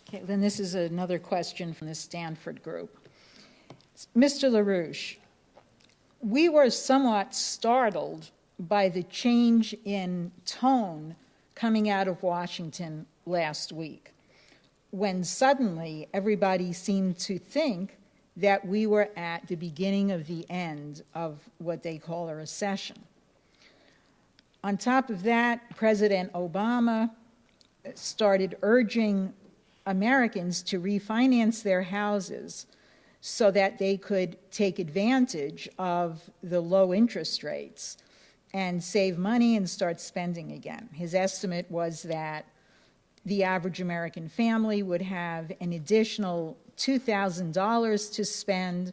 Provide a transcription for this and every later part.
Okay, then this is another question from the Stanford group. Mr. LaRouche, we were somewhat startled by the change in tone coming out of Washington last week, when suddenly everybody seemed to think that we were at the beginning of the end of what they call a recession. On top of that, President Obama started urging Americans to refinance their houses so that they could take advantage of the low interest rates and save money and start spending again. His estimate was that the average American family would have an additional $2,000 to spend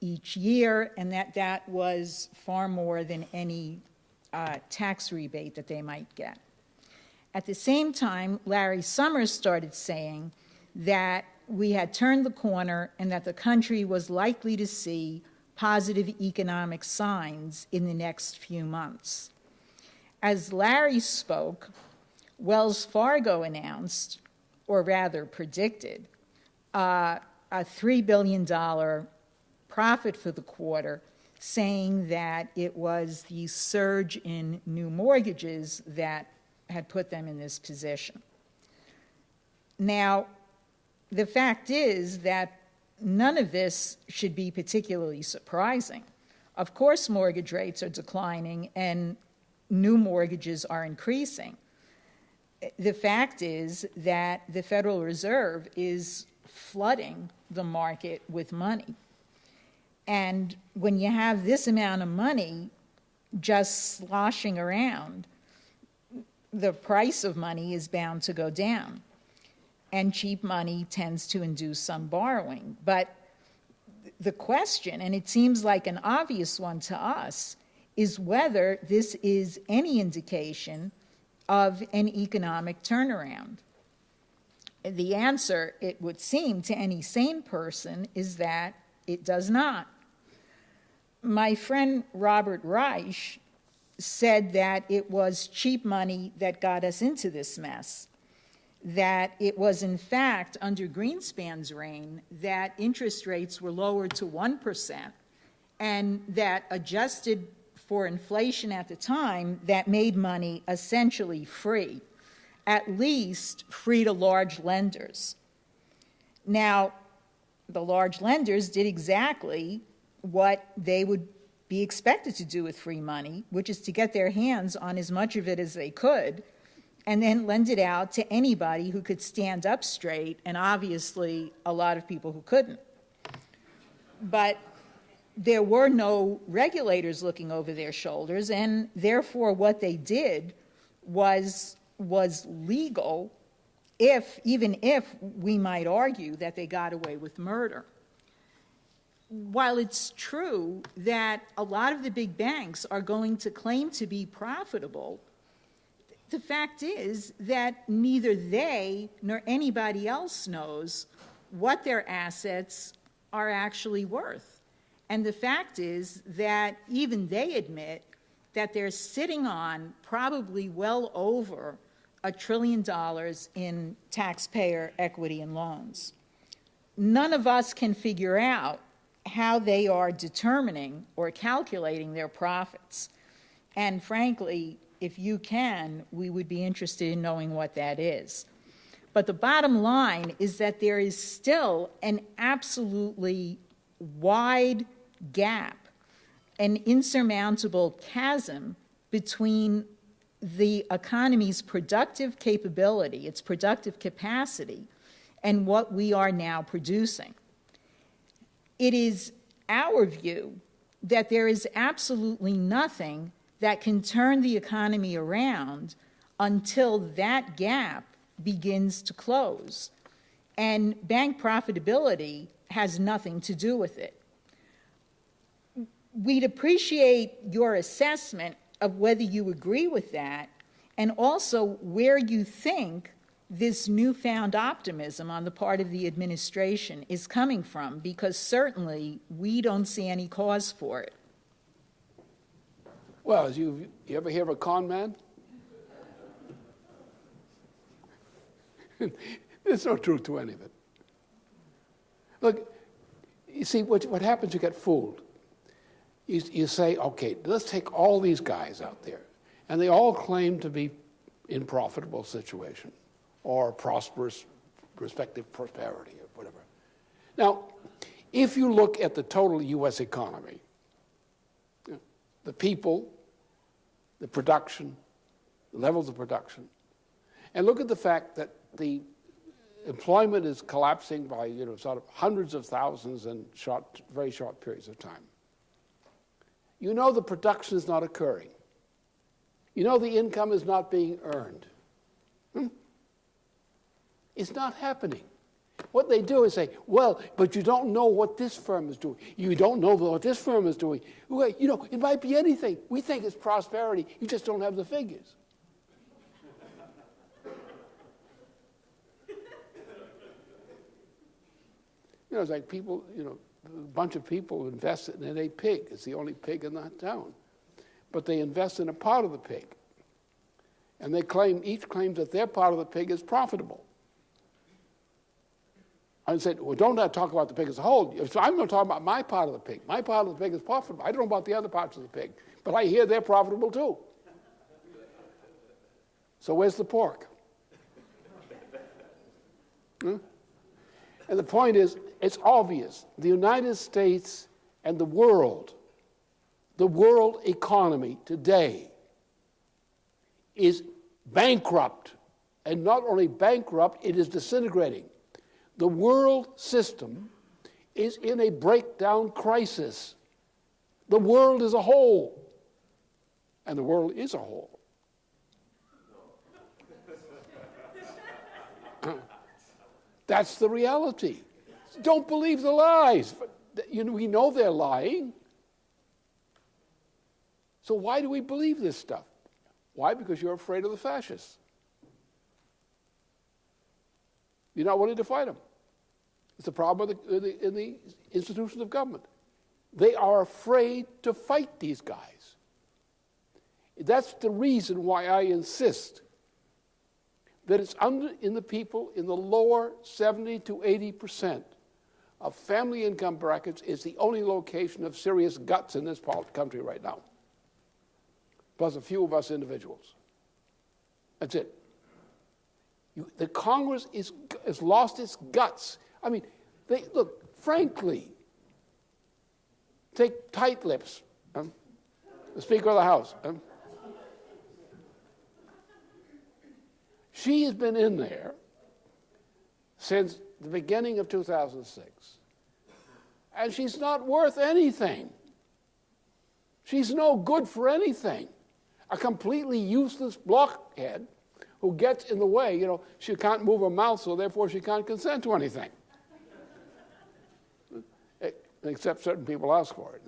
each year, and that was far more than any tax rebate that they might get. At the same time, Larry Summers started saying that we had turned the corner and that the country was likely to see positive economic signs in the next few months. As Larry spoke, Wells Fargo announced, or rather predicted, a $3 billion profit for the quarter, saying that it was the surge in new mortgages that had put them in this position. Now, the fact is that none of this should be particularly surprising. Of course, mortgage rates are declining and new mortgages are increasing. The fact is that the Federal Reserve is flooding the market with money. And when you have this amount of money just sloshing around, the price of money is bound to go down. And cheap money tends to induce some borrowing. But the question, and it seems like an obvious one to us, is whether this is any indication of an economic turnaround. The answer, it would seem to any sane person, is that it does not. My friend Robert Reich said that it was cheap money that got us into this mess, that it was in fact under Greenspan's reign that interest rates were lowered to 1%, and that adjusted for inflation at the time, that made money essentially free, at least free to large lenders. Now, the large lenders did exactly what they would be expected to do with free money, which is to get their hands on as much of it as they could and then lend it out to anybody who could stand up straight, and obviously a lot of people who couldn't. But there were no regulators looking over their shoulders, and therefore what they did was legal, even if we might argue that they got away with murder. While it's true that a lot of the big banks are going to claim to be profitable, the fact is that neither they nor anybody else knows what their assets are actually worth. And the fact is that even they admit that they're sitting on probably well over $1 trillion in taxpayer equity and loans. None of us can figure out how they are determining or calculating their profits. And frankly, if you can, we would be interested in knowing what that is. But the bottom line is that there is still an absolutely wide gap, an insurmountable chasm between the economy's productive capability, its productive capacity, and what we are now producing. It is our view that there is absolutely nothing that can turn the economy around until that gap begins to close. And bank profitability has nothing to do with it. We'd appreciate your assessment of whether you agree with that, and also where you think this newfound optimism on the part of the administration is coming from, because certainly we don't see any cause for it. Well, you ever hear of a con man? There's no truth to any of it. Look, you see, what happens, you get fooled. You say, okay, let's take all these guys out there, and they all claim to be in profitable situation or prosperous, respective prosperity or whatever. Now, if you look at the total U.S. economy, the people, the production, the levels of production, and look at the fact that the employment is collapsing by sort of hundreds of thousands in very short periods of time. You know the production is not occurring. You know the income is not being earned. It's not happening. What they do is say, well, but you don't know what this firm is doing. You don't know what this firm is doing. Well, it might be anything. We think it's prosperity. You just don't have the figures. It's like people, a bunch of people invest in a pig. It's the only pig in that town. But they invest in a part of the pig. And each claims that their part of the pig is profitable. I said, well, don't talk about the pig as a whole. So I'm going to talk about my part of the pig. My part of the pig is profitable. I don't know about the other parts of the pig. But I hear they're profitable too. So where's the pork? And the point is, it's obvious. The United States and the world economy today is bankrupt. And not only bankrupt, it is disintegrating. The world system is in a breakdown crisis. The world is a whole. And the world is a whole. That's the reality. Don't believe the lies. We know they're lying. So why do we believe this stuff? Why? Because you're afraid of the fascists. You're not willing to fight them. It's the problem in the institutions of government. They are afraid to fight these guys. That's the reason why I insist that it's in the people in the lower 70 to 80% of family income brackets is the only location of serious guts in this country right now. Plus a few of us individuals. That's it. The Congress has lost its guts. I mean, look, frankly, take tight lips, the Speaker of the House. She has been in there since the beginning of 2006, and she's not worth anything. She's no good for anything. A completely useless blockhead who gets in the way. She can't move her mouth, so therefore she can't consent to anything. Except certain people ask for it.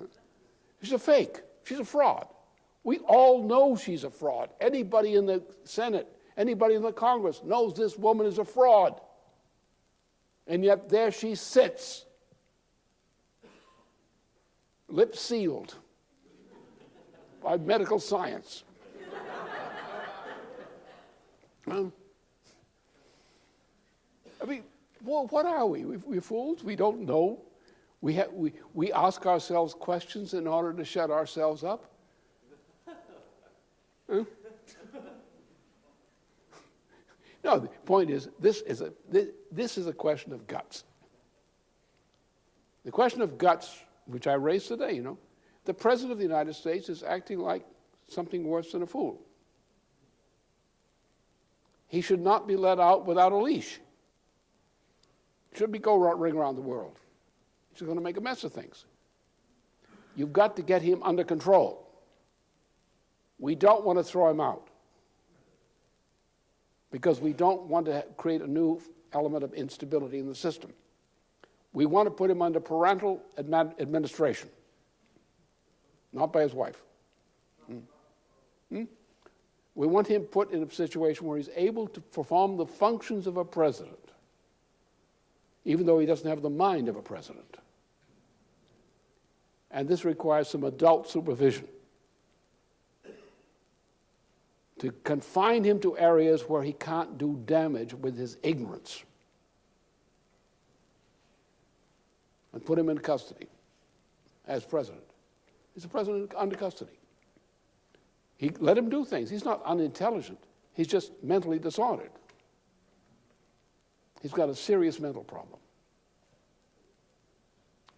She's a fake. She's a fraud. We all know she's a fraud. Anybody in the Senate, anybody in the Congress knows this woman is a fraud. And yet there she sits, lips sealed by medical science. What are we? We're fools? We don't know. We ask ourselves questions in order to shut ourselves up. No, the point is, this is a question of guts. The question of guts, which I raised today, the President of the United States is acting like something worse than a fool. He should not be let out without a leash. Should be ring around the world. He's going to make a mess of things. You've got to get him under control. We don't want to throw him out because we don't want to create a new element of instability in the system. We want to put him under parental administration, not by his wife. We want him put in a situation where he's able to perform the functions of a president, even though he doesn't have the mind of a president. And this requires some adult supervision to confine him to areas where he can't do damage with his ignorance. and put him in custody as president. He's a president under custody. He let him do things. He's not unintelligent. He's just mentally disordered. He's got a serious mental problem.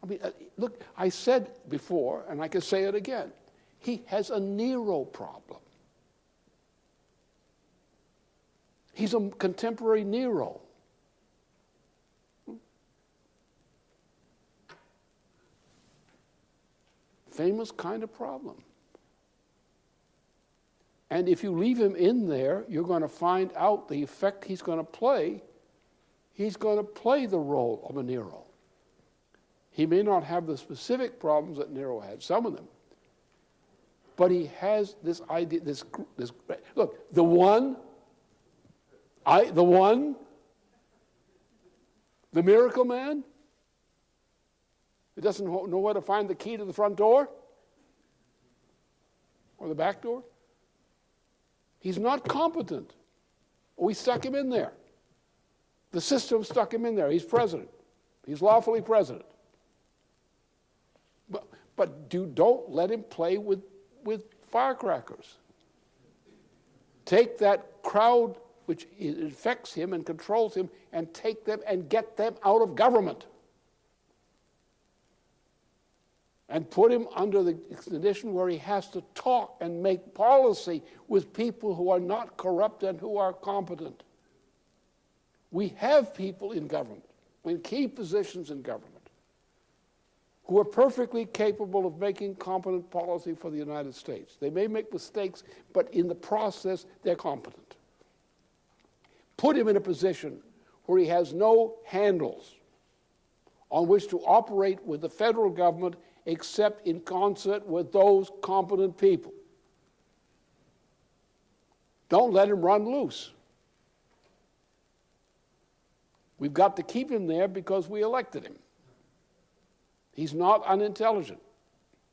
I mean, look, I said before, and I can say it again, he has a Nero problem. He's a contemporary Nero. Famous kind of problem. And if you leave him in there, you're going to find out the effect he's going to play. He's going to play the role of a Nero. He may not have the specific problems that Nero had, some of them, but he has this idea, this look, the miracle man, who doesn't know where to find the key to the front door or the back door. He's not competent. We stuck him in there. The system stuck him in there. He's president. He's lawfully president. But don't let him play with firecrackers. Take that crowd which infects him and controls him and take them and get them out of government. And put him under the condition where he has to talk and make policy with people who are not corrupt and who are competent. We have people in government, in key positions in government, who are perfectly capable of making competent policy for the United States. They may make mistakes, but in the process, they're competent. Put him in a position where he has no handles on which to operate with the federal government except in concert with those competent people. Don't let him run loose. We've got to keep him there because we elected him. He's not unintelligent.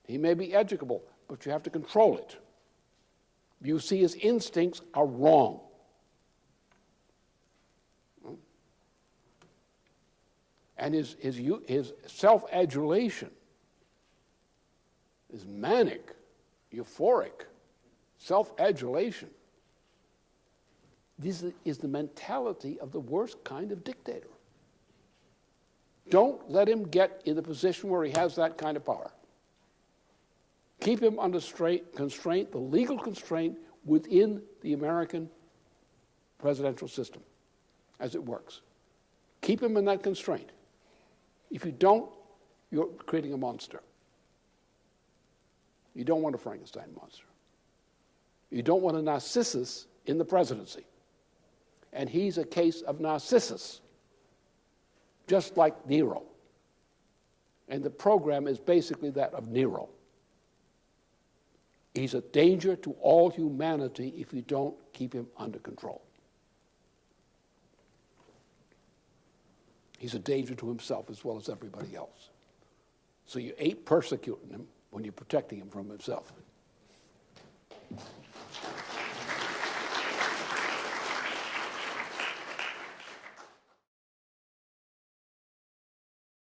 He may be educable, but you have to control it. You see his instincts are wrong. And his self-adulation is manic, euphoric, self-adulation. This is the mentality of the worst kind of dictator. Don't let him get in the position where he has that kind of power. Keep him under constraint, the legal constraint within the American presidential system as it works. Keep him in that constraint. If you don't, you're creating a monster. You don't want a Frankenstein monster. You don't want a Naccissus in the presidency. And he's a case of Naccissus, just like Nero. And the program is basically that of Nero. He's a danger to all humanity if you don't keep him under control. He's a danger to himself as well as everybody else. So you ain't persecuting him when you're protecting him from himself.